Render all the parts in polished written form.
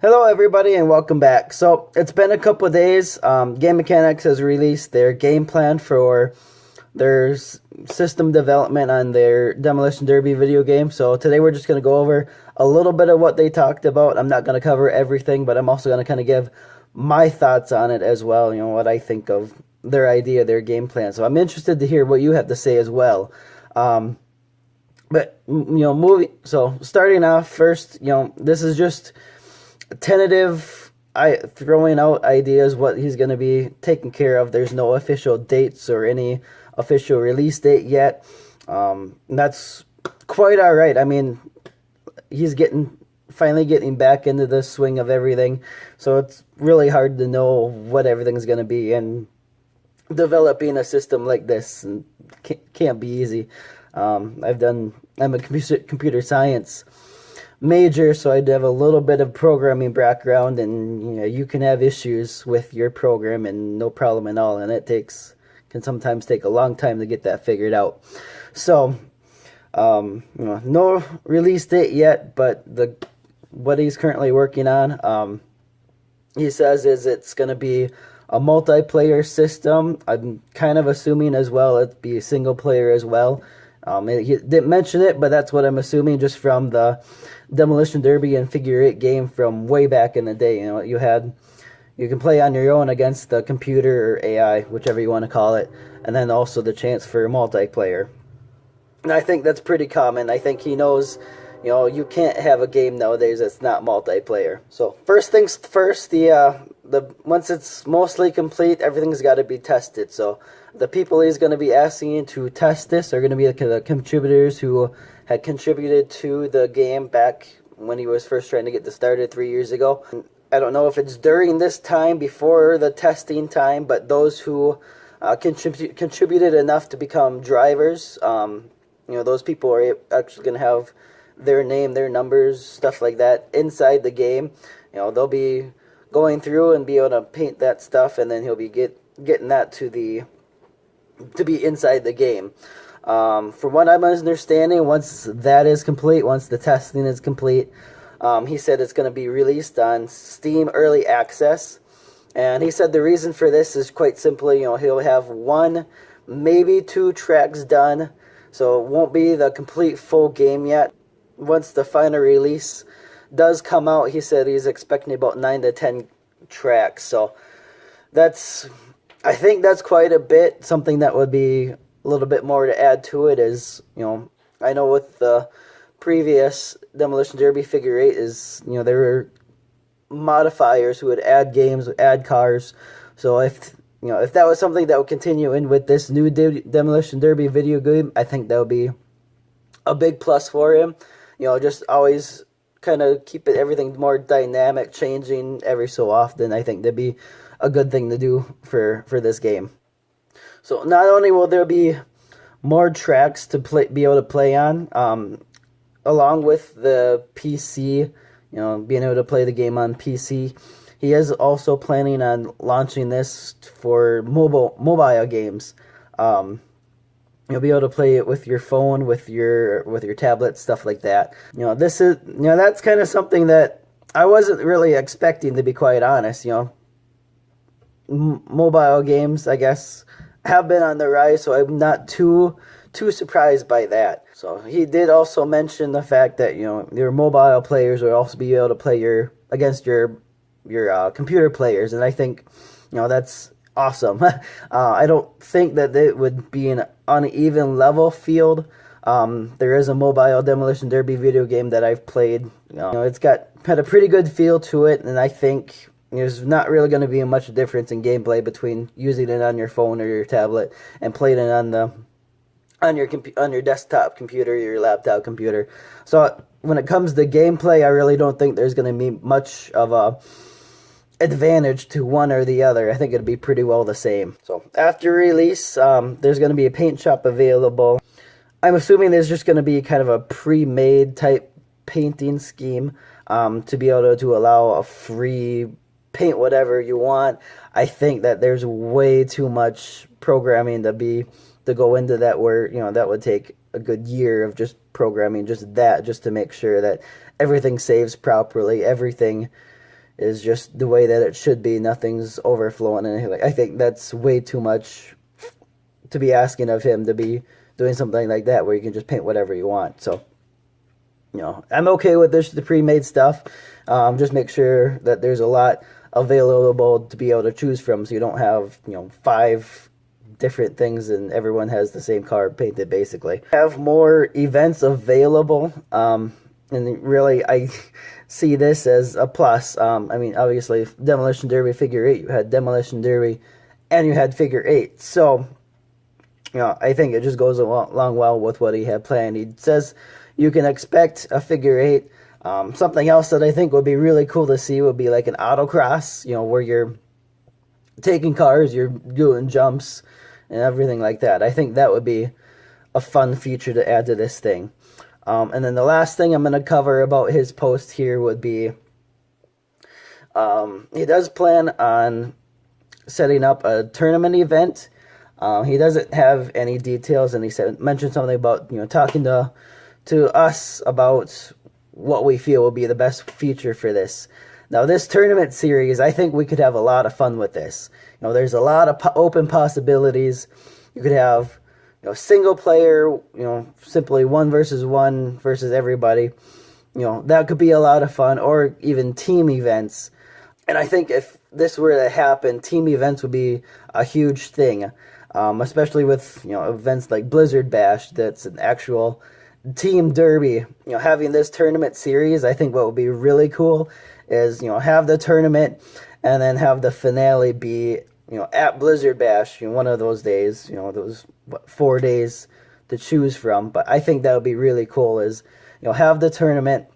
Hello, everybody, and welcome back. So it's been a couple of days. Game Mechanics has released their game plan for their system development on their Demolition Derby video game. So today we're just going to go over a little bit of what they talked about. I'm not going to cover everything, but I'm also going to kind of give my thoughts on it as well. You know, what I think of their idea, their game plan. So I'm interested to hear what you have to say as well. So starting off first, this is just tentative, throwing out ideas what he's going to be taking care of. There's no official dates or any official release date yet. That's quite all right. I mean, he's finally getting back into the swing of everything, so it's really hard to know what everything's going to be, and developing a system like this can't be easy. I'm a computer science major, so I'd have a little bit of programming background, and you can have issues with your program and no problem at all, and can sometimes take a long time to get that figured out. So no release date yet, but what he's currently working on, he says, is it's going to be a multiplayer system. I'm kind of assuming as well it'd be single player as well. He didn't mention it, but that's what I'm assuming just from the Demolition Derby and Figure 8 game from way back in the day. You can play on your own against the computer or AI, whichever you want to call it, and then also the chance for multiplayer. And I think that's pretty common. I think he knows, you can't have a game nowadays that's not multiplayer. So first things first, once it's mostly complete, everything's got to be tested. So the people he's going to be asking to test this are going to be the contributors who had contributed to the game back when he was first trying to get this started 3 years ago. I don't know if it's during this time, before the testing time, but those who contributed enough to become drivers, those people are actually going to have their name, their numbers, stuff like that inside the game. They'll be going through and be able to paint that stuff, and then he'll be getting that to be inside the game. From what I'm understanding, once that is complete, once the testing is complete, he said it's going to be released on Steam Early Access. And he said the reason for this is quite simply, he'll have 1, maybe 2 tracks done, so it won't be the complete full game yet. Once the final release does come out, he said he's expecting about 9 to 10 tracks. So I think that's quite a bit. Something that would be a little bit more to add to it is, I know with the previous Demolition Derby Figure 8 is, there were modifiers who would add games, add cars. So if that was something that would continue in with this new Demolition Derby video game, I think that would be a big plus for him. Just always kind of keep everything more dynamic, changing every so often. I think that'd be a good thing to do for this game. So not only will there be more tracks to be able to play on, along with the PC, being able to play the game on PC, he is also planning on launching this for mobile games. You'll be able to play it with your phone, with your tablet, stuff like that. That's kind of something that I wasn't really expecting, to be quite honest. Mobile games, I guess, have been on the rise, so I'm not too surprised by that. So he did also mention the fact that your mobile players will also be able to play against your computer players, and I think that's awesome. I don't think that it would be an uneven level field. There is a mobile Demolition Derby video game that I've played. It's had a pretty good feel to it, and I think there's not really going to be much difference in gameplay between using it on your phone or your tablet and playing it on your desktop computer or your laptop computer. So when it comes to gameplay, I really don't think there's going to be much of a advantage to one or the other. I think it'd be pretty well the same. So after release, there's going to be a paint shop available. I'm assuming there's just going to be kind of a pre-made type painting scheme to be able to allow a free paint whatever you want. I think that there's way too much programming to go into that, where that would take a good year of just programming just to make sure that everything saves properly, everything is just the way that it should be. Nothing's overflowing and anything. I think that's way too much to be asking of him to be doing something like that where you can just paint whatever you want. So, I'm okay with this, the pre-made stuff. Just make sure that there's a lot available to be able to choose from, so you don't have 5 different things and everyone has the same card painted basically. Have more events available, and really I see this as a plus. I mean, obviously Demolition Derby figure 8, you had Demolition Derby and you had figure 8, so I think it just goes along well with what he had planned. He says you can expect a figure 8. Something else that I think would be really cool to see would be like an autocross, where you're taking cars, you're doing jumps and everything like that. I think that would be a fun feature to add to this thing. And then the last thing I'm going to cover about his post here would be he does plan on setting up a tournament event. He doesn't have any details, and he mentioned something about talking to us about what we feel will be the best feature for this. Now, this tournament series, I think we could have a lot of fun with this. There's a lot of open possibilities. You could have single player, simply 1 versus 1 versus everybody. That could be a lot of fun, or even team events. And I think if this were to happen, team events would be a huge thing, especially with events like Blizzard Bash. That's an actual team derby. Having this tournament series, I think what would be really cool is have the tournament and then have the finale be at Blizzard Bash, one of those days, those 4 days to choose from. But I think that would be really cool is have the tournament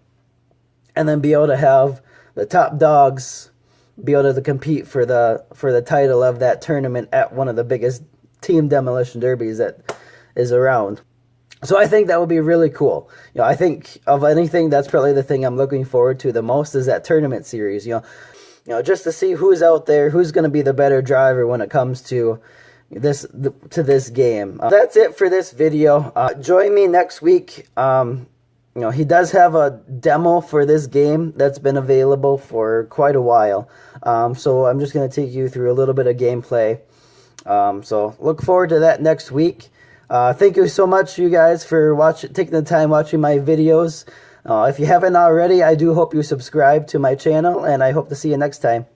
and then be able to have the top dogs be able to compete for the title of that tournament at one of the biggest team demolition derbies that is around. So I think that would be really cool. I think of anything, that's probably the thing I'm looking forward to the most is that tournament series. Just to see who's out there, who's going to be the better driver when it comes to this game. That's it for this video. Join me next week. He does have a demo for this game that's been available for quite a while. So I'm just going to take you through a little bit of gameplay. So look forward to that next week. Thank you so much, you guys, for taking the time watching my videos. If you haven't already, I do hope you subscribe to my channel, and I hope to see you next time.